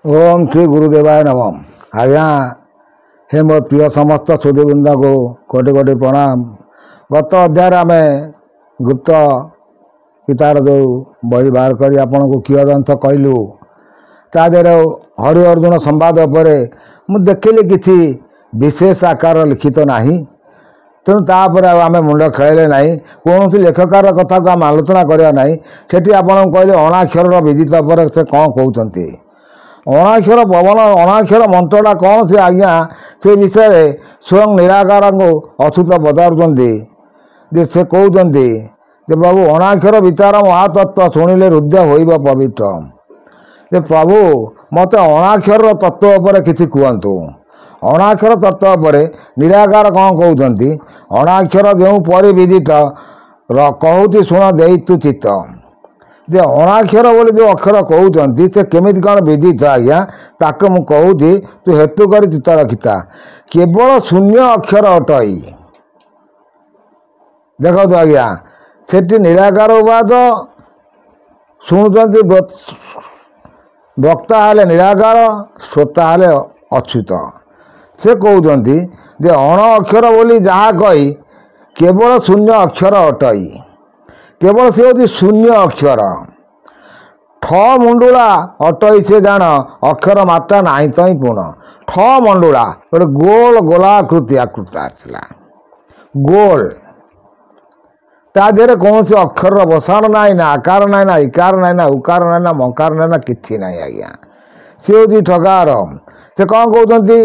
ओम श्री गुरुदेवाय नमः। आज्ञा हे मोर प्रिय समस्त सुधीवृंद को कोटि कोटि प्रणाम। गत अध्याय आम गुप्त गीतार जो बही बाहर कर आपन को कियदंश कहलु तादेर हरि अर्जुन संवाद पर मुझे देखिली किसी विशेष आकार लिखित नहीं। तेणु तापर आम मुंड खेल ना कौन लेखकार कथा को आम आलोचना करवा ना। सेठी आपन कहले अणाक्षर विदित पर से कौन कहते अणाक्षर पवन अणाक्षर मंत्रटा कौन से आज्ञा से विषय स्वयं निराकार को अच्युत पचारुंट से कहते प्रभु अणाक्षर विचार महातत्व शुणिले हृदय होइब पवित्र। जे प्रभु मत अणाक्षर तत्व पर किसी कहतु अणाक्षर तत्व पर निराकार कौन कहते अणाक्षर जो परिविदित कहती शुण दे तु चित्त जे अणाक्षर बोली जो अक्षर कहते से केमी कौन विदित आज्ञा ताक मु कहूँ तू हेतु कर चित्त रखिता केवल शून्य अक्षर अटई देखो तो आज्ञा सेठी निराकार उवाद शुणुंट वक्ता हेले निराकार श्रोता हेले अच्युत से कहते जे अण अक्षर बोली जहाँ कही केवल शून्य अक्षर अटई केवल से हूँ शून्य अक्षर ठ मुंडुला अटई से जान अक्षर मात्रा ना तो ही पूर्ण ठ मुंडुला गोटे गोल गोलाकृति आकृति आसला गोल ता देहरे कौन से अक्षर बसाण ना ना आकार ना ना इकार ना ना उकार ना ना मकार ना ना कि ना आज्ञा सी हूँ ठगार से कौन कहते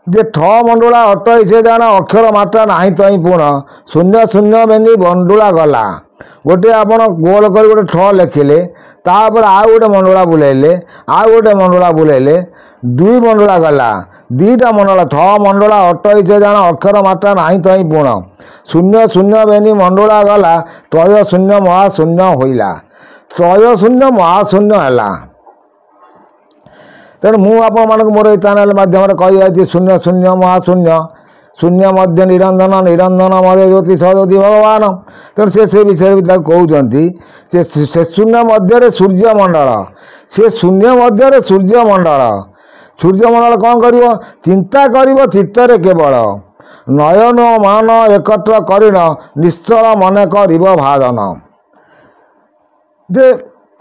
जे ठ मंडुला अटई से जान अक्षर मात्रा ना तो ही पूर्ण शून्य शून्य बेनी मंडुला गला गोटे आपड़ गोल कर गोटे ठ लिखिले तापर आउ गोटे मंडुला बुलेले आउ गोटे मंडुला बुलेले दुई मंडुला गला दीटा मंडला ठ मंडला अटई से जान अक्षर मात्रा ना तो ही पूर्ण शून्य शून्य बेनी मंडुला गला त्रय शून्य महाशून्य होइला त्रय शून्य महाशून्य है। तेणु मुझे मोर चैनल मध्यम कही शून्य शून्य महाशून्य शून्य मध्य निरंजन निरंजन मध्य ज्योति सज्योति भगवान। तेणु से विषय भी कहते से शून्य मध्य सूर्यमंडल से शून्य मध्य सूर्यमंडल कौन कर चिंता कर चित्तरे केवल नयन मान एकत्र करिण निश्चल मन कर भादन जे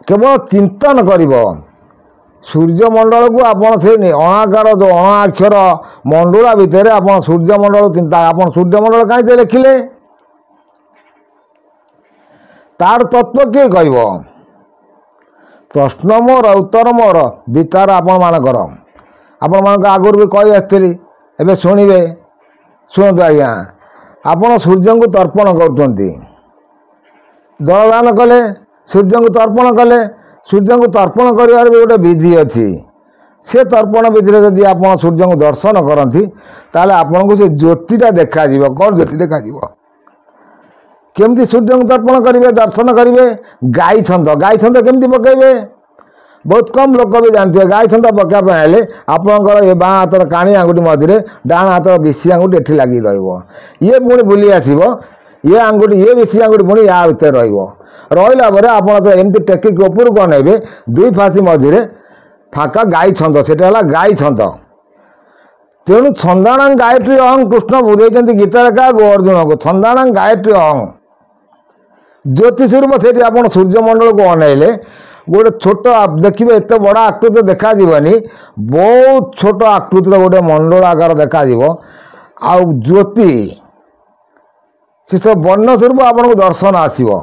केवल चिंतन कर सूर्यमंडल को आपन से अणाकार जो अणाक्षर मंडुला भितर आप सूर्यमंडल चिंता आप सूर्यमंडल कहीं लिखिले तार तत्व किए कह प्रश्न मोर उत्तर मोर विचार आपण मान आगुरी भी कही आसती एवं शुणे शुणु आज्ञा आपण सूर्य को तर्पण कर जलदान कले सूर्य को तर्पण कले सूर्य को तर्पण कर भी गोटे विधि अच्छी से तर्पण विधि जदि आप सूर्य को दर्शन करती ताले आपन को से ज्योतिटा देखा कौन ज्योति देखा केमती सूर्य को तर्पण करेंगे दर्शन करेंगे गाई छंद केमती पकेबे बहुत कम लोक भी जानते गाई छंद पकाइले आपंकर ये बाँ हाथर काणी आंगुठी मझे डाण हाथर बेसी आंगुठी एठी लगी ये पुणी बुली आसब ये आंगुठी ये बेसी आंगुठी पुणी या भर रहा आप एमती टेकिक उपरू कौन है दुई फासी मझे फाका गाई छंद से गाई छंद। तेणु छंदाण गायत्री अहं कृष्ण बुझे गीतार क्या अर्जुन को छंदाण गायत्री अहं ज्योति स्वरूप से आप सूर्यमंडल को अनैले गोटे छोट देखिए एत बड़ आकृति देखा बहुत छोट आकृतिर गोटे मंडल आकार देखा आउ ज्योति से सब वर्ण स्वरूप आपको दर्शन आसव।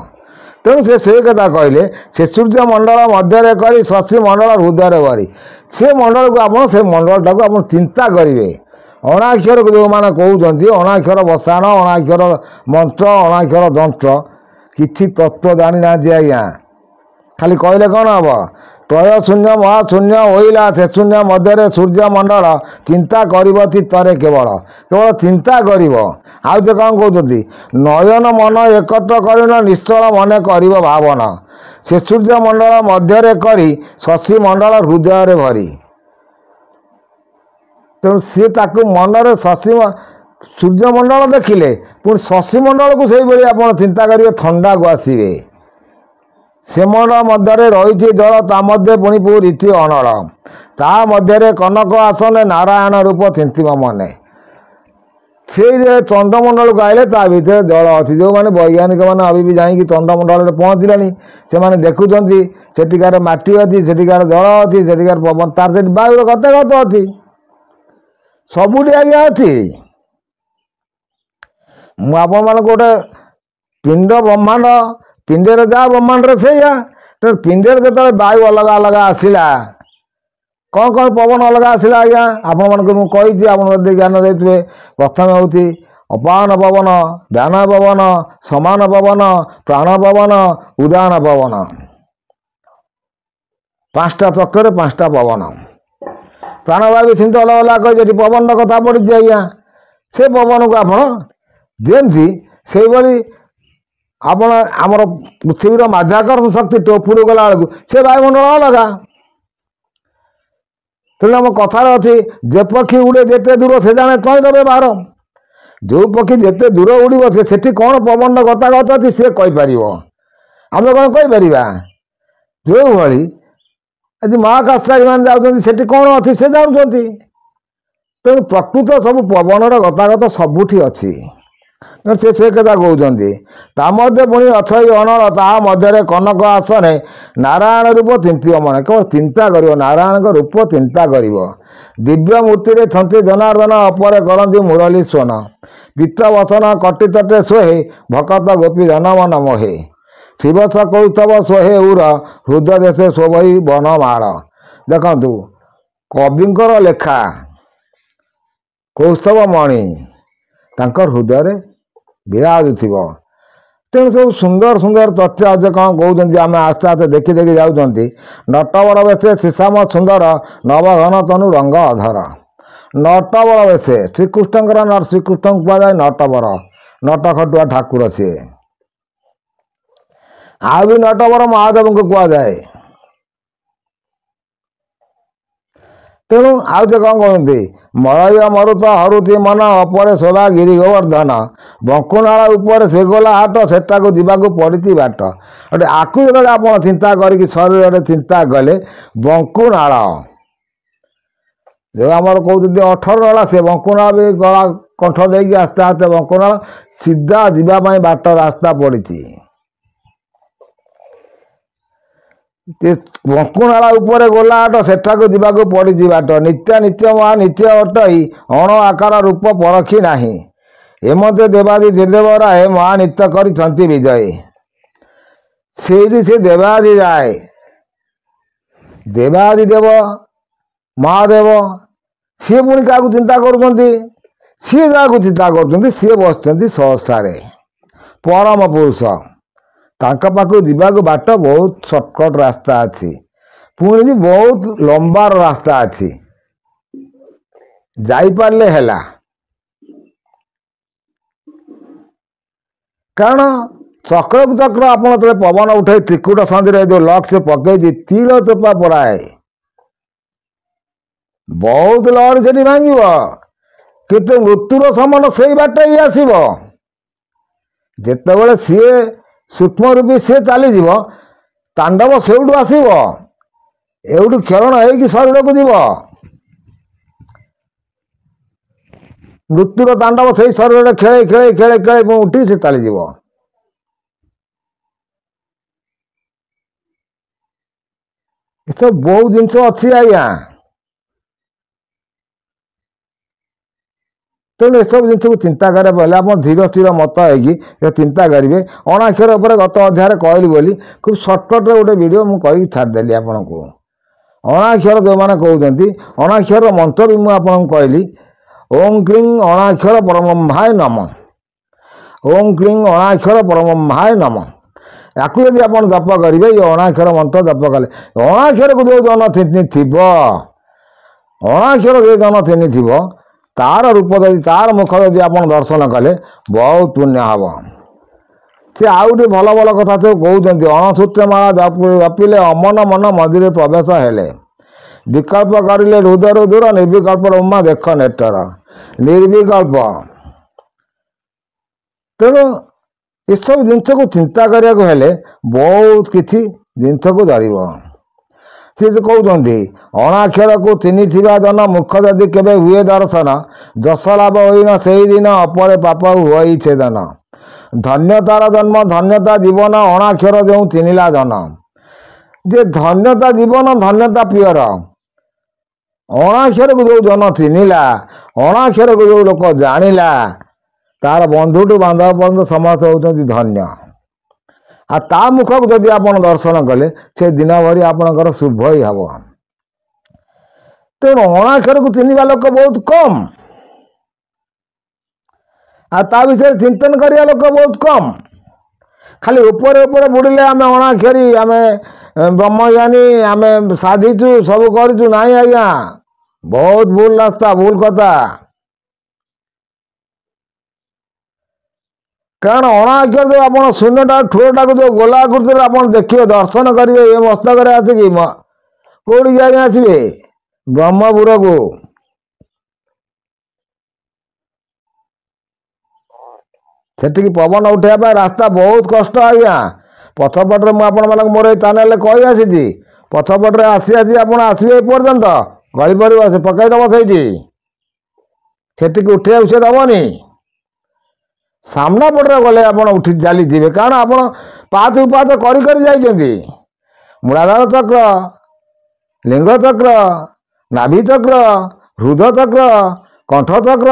तेणु से कथा कहले से सूर्यमंडल मध्य कर शशि मंडल हृदय भरी से मंडल को आप मंडलटा को आप चिंता करेंगे अणाक्षर को जो मैंने कहते अणाक्षर बसाण अणाक्षर मंत्र अणाक्षर दंत्र किसी तत्व जानी ना आज्ञा खाली कहले कौन हम त्रय शून्य महाशून्य होइला से शून्य मध्य सूर्यमंडल चिंता कर चित्तरे केवल केवल चिंता कर आउ से कौन कहते नयन मन एकत्र करिण निश्चल मन कर भावन से सूर्यमंडल मध्य करी शशि मंडल हृदय भरी। तेणु सी मनरे शशि सूर्यमंडल देखिले पुणी शशि मंडल को से आप चिंता करेंगे थंडा को आसवे ସେମଣ୍ଡ ମଧ୍ୟରେ ରହିଛି ଜଳ ତା ମଧ୍ୟ ପୁଣି ରୀତି ଅନଳ ତା ମଧ୍ୟରେ କନକ ଆସନେ ନାରାୟଣ ରୂପ ଚିନ୍ତିବ ମନେ। ସେଇ ଚନ୍ଦ୍ରମଣ୍ଡଳକୁ ଆଇଲେ ତା ଭିତରେ ଜଳ ଅଛି। ଯେଉଁମାନେ ବୈଜ୍ଞାନିକ ମାନେ ଅବି ଯାଇକି ଚନ୍ଦ୍ରମଣ୍ଡଳରେ ପହଞ୍ଚିଲେଣି ସେମାନେ ଦେଖୁଛନ୍ତି ସେଠିକାର ମାଟି ଅଛି, ସେଠିକାର ଜଳ ଅଛି, ସେଠିକାର ପବନ, ତାର ସେଠି ବାୟୁର ଗତ ଅଛି, ସବୁଠି ଆଜ୍ଞା ଅଛି। ମୁଁ ଆପଣମାନଙ୍କୁ ଗୋଟେ ପିଣ୍ଡ ବ୍ରହ୍ମାଣ୍ଡ, ପିଣ୍ଡରେ ଯାହା ବ୍ରହ୍ମାଣ୍ଡରେ ସେଇଆ। ପିଣ୍ଡରେ ଯେତେବେଳେ ବାୟୁ ଅଲଗା ଅଲଗା ଆସିଲା, କ'ଣ କ'ଣ ପବନ ଅଲଗା ଆସିଲା ଆଜ୍ଞା ଆପଣମାନଙ୍କୁ ମୁଁ କହିଛି, ଆପଣ ଯଦି ଜ୍ଞାନ ଦେଇଥିବେ। ପ୍ରଥମେ ହେଉଛି ଅପାନ ପବନ, ଧ୍ୟାନ ପବନ, ସମାନ ପବନ, ପ୍ରାଣ ପବନ, ଉଦାନ ପବନ। 5ଟା ଚକ୍ରରେ 5ଟା ପବନ। ପ୍ରାଣବାୟୁ ସେମିତି ଅଲଗା ଅଲଗା କହିଛି, ଏଠି ପବନର କଥା ପଡ଼ିଛି ଆଜ୍ଞା। ସେ ପବନକୁ ଆପଣ ଯେମିତି ସେଇଭଳି ଆପଣ ଆମର ପୃଥିବୀର ମାଧ୍ୟାକର୍ଷଣ ଶକ୍ତି ଟୋପୁରୁ ଗଲା ବେଳକୁ ସେ ବାୟୁମଣ୍ଡଳ ଅଲଗା। ତେଣୁ ଆମ କଥାରେ ଅଛି, ଯେ ପକ୍ଷୀ ଉଡ଼େ ଯେତେ ଦୂର ସେ ଜାଣେ ତୈର ବ୍ୟବହାର। ଯେଉଁ ପକ୍ଷୀ ଯେତେ ଦୂର ଉଡ଼ିବ ସେଠି କ'ଣ ପବନର ଗତାଗତ ଅଛି ସିଏ କହିପାରିବ, ଆମେ କ'ଣ କହିପାରିବା। ଯେଉଁଭଳି ଆଜି ମହାକାଶଚାରୀମାନେ ଯାଉଛନ୍ତି ସେଠି କ'ଣ ଅଛି ସେ ଜାଣୁଛନ୍ତି। ତେଣୁ ପ୍ରକୃତ ସବୁ ପବନର ଗତାଗତ ସବୁଠି ଅଛି। ସେ କଥା କହୁଛନ୍ତି, ତା ମଧ୍ୟ ପୁଣି ଅଥଇ ଅନଳ ତାହା ମଧ୍ୟରେ କନକ ଆସନେ ନାରାୟଣ ରୂପ ଚିନ୍ତିବ ମନେ। କେବଳ ଚିନ୍ତା କରିବ, ନାରାୟଣଙ୍କ ରୂପ ଚିନ୍ତା କରିବ। ଦିବ୍ୟ ମୂର୍ତ୍ତିରେ ଛନ୍ତି ଜନାର୍ଦ୍ଦନ ଅପରେ କରନ୍ତି ମୁରଲୀ ସ୍ୱନ। ପିତ ବସନ କଟିତଟେ ଶୋହେ ଭକତ ଗୋପୀ ଜନମନ ମୋହେ। ଶିବସ କୌସ୍ତବ ଶୋହେ ଉର ହୃଦୟ ଦେଶେ ଶୋଭଇ ବନମାଳ। ଦେଖନ୍ତୁ କବିଙ୍କର ଲେଖା କୌସ୍ତବ ମଣି ତାଙ୍କ ହୃଦୟରେ ବିରାଜୁଥିବ। ତେଣୁ ସବୁ ସୁନ୍ଦର ସୁନ୍ଦର ତଥ୍ୟ ଅଛି। କ'ଣ କହୁଛନ୍ତି ଆମେ ଆସ୍ତେ ଆସ୍ତେ ଦେଖି ଦେଖି ଯାଉଛନ୍ତି। ନଟବର ବେଶେ ଶିଶାମ ସୁନ୍ଦର ନବଘନ ତନୁ ରଙ୍ଗ ଅଧର। ନଟବର ବେଶେ ଶ୍ରୀକୃଷ୍ଣଙ୍କର, ଶ୍ରୀକୃଷ୍ଣଙ୍କୁ କୁହାଯାଏ ନଟବର, ନଟ ଖଟୁଆ ଠାକୁର ସିଏ। ଆଉ ବି ନଟବର ମହାଦେବଙ୍କୁ କୁହାଯାଏ। ତେଣୁ ଆଉ ସେ କ'ଣ କହନ୍ତି, ମଳୟ ମରୁତ ହରୁତି ମନ ଅପରେ ଶୋଭା ଗିରି ଗୋବର୍ଦ୍ଧନ। ବଙ୍କୁନାଳ ଉପରେ ସେ ଗଲା ହାଟ ସେଠାକୁ ଯିବାକୁ ପଡ଼ିଛି ବାଟ। ଗୋଟେ ଆକୁ ଯେତେବେଳେ ଆପଣ ଚିନ୍ତା କରିକି ଶରୀରରେ ଚିନ୍ତା କଲେ, ବଙ୍କୁନାଳ ଯେଉଁ ଆମର କହୁଛନ୍ତି 18 ନାଳ, ସେ ବଙ୍କୁନାଳ ବି ଗଳା କଣ୍ଠ ଦେଇକି ଆସ୍ତେ ଆସ୍ତେ ବଙ୍କୁନାଳ ସିଧା ଯିବା ପାଇଁ ବାଟ ରାସ୍ତା ପଡ଼ିଛି। ବଙ୍କୁନାଳ ଉପରେ ଗୋଲା ହାଟ ସେଠାକୁ ଯିବାକୁ ପଡ଼ିଛି ବାଟ। ନିତ୍ୟ ନିତ୍ୟ ମହା ନିତ୍ୟ ଅଟଇ ଅଣ ଆକାର ରୂପ ପରଖି ନାହିଁ। ଏମତେ ଦେବାଦି ଦେବରାଏ ମହାନିତ୍ୟ କରିଛନ୍ତି ବିଜୟ। ସେଇଠି ସେ ଦେବାଦି ଯାଏ, ଦେବାଦି ଦେବ ମହାଦେବ ସିଏ ପୁଣି କାହାକୁ ଚିନ୍ତା କରୁଛନ୍ତି, ସିଏ ଯାହାକୁ ଚିନ୍ତା କରୁଛନ୍ତି ସିଏ ବସିଛନ୍ତି ସହସ୍ରାରେ। ପରମ ପୁରୁଷ, ତାଙ୍କ ପାଖକୁ ଯିବାକୁ ବାଟ ବହୁତ ସର୍ଟକଟ୍ ରାସ୍ତା ଅଛି, ପୁଣି ବି ବହୁତ ଲମ୍ବାର ରାସ୍ତା ଅଛି। ଯାଇପାରିଲେ ହେଲା। କାରଣ ଚକ୍ରକୁ ଚକ୍ର ଆପଣ ଯେତେବେଳେ ପବନ ଉଠାଇ ତ୍ରିକୁଟ ସନ୍ଧିରେ ଯେଉଁ ଲକ୍ ସେ ପକେଇଛି, ତିଳ ଚୋପା ପଡ଼ାଏ, ବହୁତ ଲହରୀ ସେଠି ଭାଙ୍ଗିବ, କିନ୍ତୁ ମୃତ୍ୟୁର ସମାନ ସେଇ ବାଟ ହିଁ ଆସିବ। ଯେତେବେଳେ ସିଏ ସୂକ୍ଷ୍ମ ରୂପୀ ସିଏ ଚାଲିଯିବ, ତାଣ୍ଡବ ସେଇଠୁ ଆସିବ, ଏଇଠୁ କ୍ଷରଣ ହେଇକି ଶରୀରକୁ ଯିବ। ମୃତ୍ୟୁର ତାଣ୍ଡବ ସେଇ ଶରୀରରେ ଖେଳେ ଖେଳେ ଖେଳେ ଖେଳେ ମୁଁ ଉଠି ସେ ଚାଲିଯିବ। ଏସବୁ ବହୁତ ଜିନିଷ ଅଛି ଆଜ୍ଞା। ତେଣୁ ଏସବୁ ଜିନିଷକୁ ଚିନ୍ତା କରିବା ପଡ଼ିଲେ ଆପଣ ଧୀର ସ୍ଥିର ମତ ହେଇକି ଚିନ୍ତା କରିବେ। ଅଣାକ୍ଷର ଉପରେ ଗତ ଅଧ୍ୟାୟରେ କହିଲି ବୋଲି ଖୁବ୍ ସର୍ଟକଟ୍ରେ ଗୋଟେ ଭିଡ଼ିଓ ମୁଁ କହିକି ଛାଡ଼ିଦେଲି ଆପଣଙ୍କୁ। ଅଣାକ୍ଷର ଯେଉଁମାନେ କହୁଛନ୍ତି, ଅଣାକ୍ଷରର ମନ୍ତ୍ର ବି ମୁଁ ଆପଣଙ୍କୁ କହିଲି। ଓಂ କ୍ଲିଂ ଅଣାକ୍ଷର ପରବ୍ରହ୍ମାୟ ନମଃ। ଓಂ କ୍ଲିଂ ଅଣାକ୍ଷର ପରବ୍ରହ୍ମାୟ ନମଃ। ୟାକୁ ଯଦି ଆପଣ ଜପ କରିବେ, ଏ ଅଣାକ୍ଷର ମନ୍ତ୍ର ଜପ କଲେ, ଅଣାକ୍ଷରକୁ ଯେଉଁ ଜନ ଥିବ, ଅଣାକ୍ଷର ଯେଉଁ ଜନ ଥିବ, ତାର ରୂପ ଯଦି, ତାର ମୁଖ ଯଦି ଆପଣ ଦର୍ଶନ କଲେ ବହୁତ ପୁଣ୍ୟ ହେବ। ସେ ଆଉ ଟିକେ ଭଲ ଭଲ କଥା ସବୁ କହୁଛନ୍ତି। 69 ମାଳା ଜପିଲେ ଅମନ ମନ ମନ୍ଦିରେ ପ୍ରବେଶ ହେଲେ। ବିକଳ୍ପ କରିଲେ ହୃଦୟରୁ ଦୂର, ନିର୍ବିକଳ୍ପ ଉମା ଦେଖ ନେଟର। ନିର୍ବିକଳ୍ପ, ତେଣୁ ଏସବୁ ଜିନିଷକୁ ଚିନ୍ତା କରିବାକୁ ହେଲେ ବହୁତ କିଛି ଜିନିଷକୁ ଧରିବ। ସେ କହୁଛନ୍ତି ଅଣାକ୍ଷରକୁ ଚିହ୍ନିଥିବା ଜନ ମୁଖ ଯଦି କେବେ ହୁଏ ଦର୍ଶନ, ଯଶ ଲାଭ ହୋଇନ ସେହିଦିନ ଅପରେ ପାପ ହୁଅଇ ଛେଦନ। ଧନ୍ୟତାର ଜନ୍ମ ଧନ୍ୟତା ଜୀବନ ଅଣାକ୍ଷର ଯେଉଁ ଚିହ୍ନିଲା ଜନ। ଯେ ଧନ୍ୟତା ଜୀବନ ଧନ୍ୟତା ପିଅର, ଅଣାକ୍ଷରକୁ ଯେଉଁ ଜନ ଚିହ୍ନିଲା, ଅଣାକ୍ଷରକୁ ଯେଉଁ ଲୋକ ଜାଣିଲା, ତାର ବନ୍ଧୁଠୁ ବାନ୍ଧବ ପର୍ଯ୍ୟନ୍ତ ସମସ୍ତେ ହେଉଛନ୍ତି ଧନ୍ୟ। ଆଉ ତା ମୁଖକୁ ଯଦି ଆପଣ ଦର୍ଶନ କଲେ ସେ ଦିନ ଭରି ଆପଣଙ୍କର ଶୁଭ ହିଁ ହେବ। ତେଣୁ ଅଣାକ୍ଷରକୁ ଚିହ୍ନିବା ଲୋକ ବହୁତ କମ୍, ଆଉ ତା ବିଷୟରେ ଚିନ୍ତନ କରିବା ଲୋକ ବହୁତ କମ୍। ଖାଲି ଉପରେ ଉପରେ ବୁଡ଼ିଲେ ଆମେ ଅଣାକ୍ଷରୀ, ଆମେ ବ୍ରହ୍ମଜ୍ଞାନୀ, ଆମେ ସାଧିଛୁ, ସବୁ କରିଛୁ। ନାହିଁ ଆଜ୍ଞା, ବହୁତ ଭୁଲ ରାସ୍ତା, ଭୁଲ କଥା। କାରଣ ଅଣାକ୍ଷର ଯେଉଁ ଆପଣ ଶୂନ୍ୟଟା ଠୁଳଟାକୁ ଯେଉଁ ଗୋଲା ଆକୃତିରେ ଆପଣ ଦେଖିବେ, ଦର୍ଶନ କରିବେ ଏ ମସ୍ତକରେ ଆସିକି, କେଉଁଠିକି ଆଜ୍ଞା ଆସିବେ? ବ୍ରହ୍ମପୁରକୁ। ସେଠିକି ପବନ ଉଠାଇବା ପାଇଁ ରାସ୍ତା ବହୁତ କଷ୍ଟ ଆଜ୍ଞା। ପଛପଟରେ ମୁଁ ଆପଣମାନଙ୍କୁ ମୋର ଏଇ ଚ୍ୟାନେଲରେ କହି ଆସିଛି, ପଛପଟରେ ଆସି ଆପଣ ଆସିବେ ଏପର୍ଯ୍ୟନ୍ତ ଗଳି ପଡ଼ିବ, ସେ ପକାଇଦେବ ସେଇଠି, ସେଠିକି ଉଠିବାକୁ ସେ ଦେବନି। ସାମ୍ନା ପଟରେ ଗଲେ ଆପଣ ଉଠି ଚାଲିଯିବେ, କାରଣ ଆପଣ ପାହାଚ ଉପାଚ କରି କରି ଯାଇଛନ୍ତି। ମୂଳାଧାର ଚକ୍ର, ଲିଙ୍ଗ ଚକ୍ର, ନାଭି ଚକ୍ର, ହୃଦ ଚକ୍ର, କଣ୍ଠ ଚକ୍ର,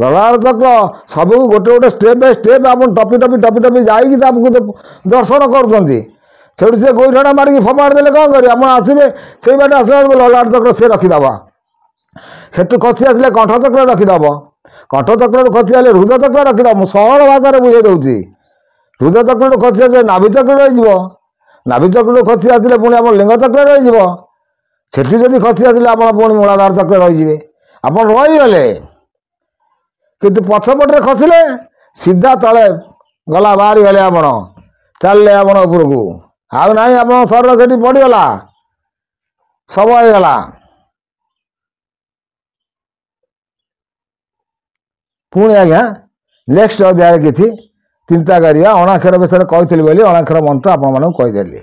ଲଲାଟ ଚକ୍ର, ସବୁକୁ ଗୋଟେ ଗୋଟେ ଷ୍ଟେପ୍ ବାଇ ଷ୍ଟେପ୍ ଆପଣ ଟପି ଟପି ଟପି ଟପି ଯାଇକି ତାକୁ ଦର୍ଶନ କରୁଛନ୍ତି। ସେଠୁ ସେ ଗୋଇଠାଟା ମାରିକି ଫୋପାଡ଼ି ଦେଲେ କ'ଣ କରିବେ? ଆପଣ ଆସିବେ ସେଇ ବାଟେ ଆସିଲା ବେଳକୁ ଲଲାଟ ଚକ୍ର ସେ ରଖିଦେବ, ସେଠୁ ଖସି ଆସିଲେ କଣ୍ଠ ଚକ୍ର ରଖିଦେବ, କଣ୍ଠ ଚକ୍ରରୁ ଖସି ଆସିଲେ ହୃଦ ଚକ୍ର ରଖିଦେବ। ମୁଁ ସରଳ ଭାଷାରେ ବୁଝେଇ ଦେଉଛି। ହୃଦ ଚକ୍ରରୁ ଖସି ଆସିଲେ ନାଭି ଚକ୍ର ରହିଯିବ, ନାଭି ଚକ୍ରରୁ ଖସି ଆସିଲେ ପୁଣି ଆପଣ ଲିଙ୍ଗ ଚକ୍ର ରହିଯିବ, ସେଠି ଯଦି ଖସି ଆସିଲେ ଆପଣ ପୁଣି ମୂଳାଧାର ଚକ୍ର ରହିଯିବେ, ଆପଣ ରହିଗଲେ। କିନ୍ତୁ ପଛପଟରେ ଖସିଲେ ସିଧା ତଳେ ଗଲା, ବାହାରିଗଲେ, ଆପଣ ଚାଲିଲେ ଆପଣ ଉପରକୁ। ଆଉ ନାହିଁ, ଆପଣଙ୍କ ଶରୀର ସେଠି ପଡ଼ିଗଲା, ଶବ ହେଇଗଲା। ପୁଣି ଆଜ୍ଞା ନେକ୍ସଟ ଅଧ୍ୟାୟରେ କିଛି ଚିନ୍ତା କରିବା। ଅଣାକ୍ଷର ବିଷୟରେ କହିଥିଲି ବୋଲି ଅଣାକ୍ଷର ମନ୍ତ୍ର ଆପଣମାନଙ୍କୁ କହିଦେଲି।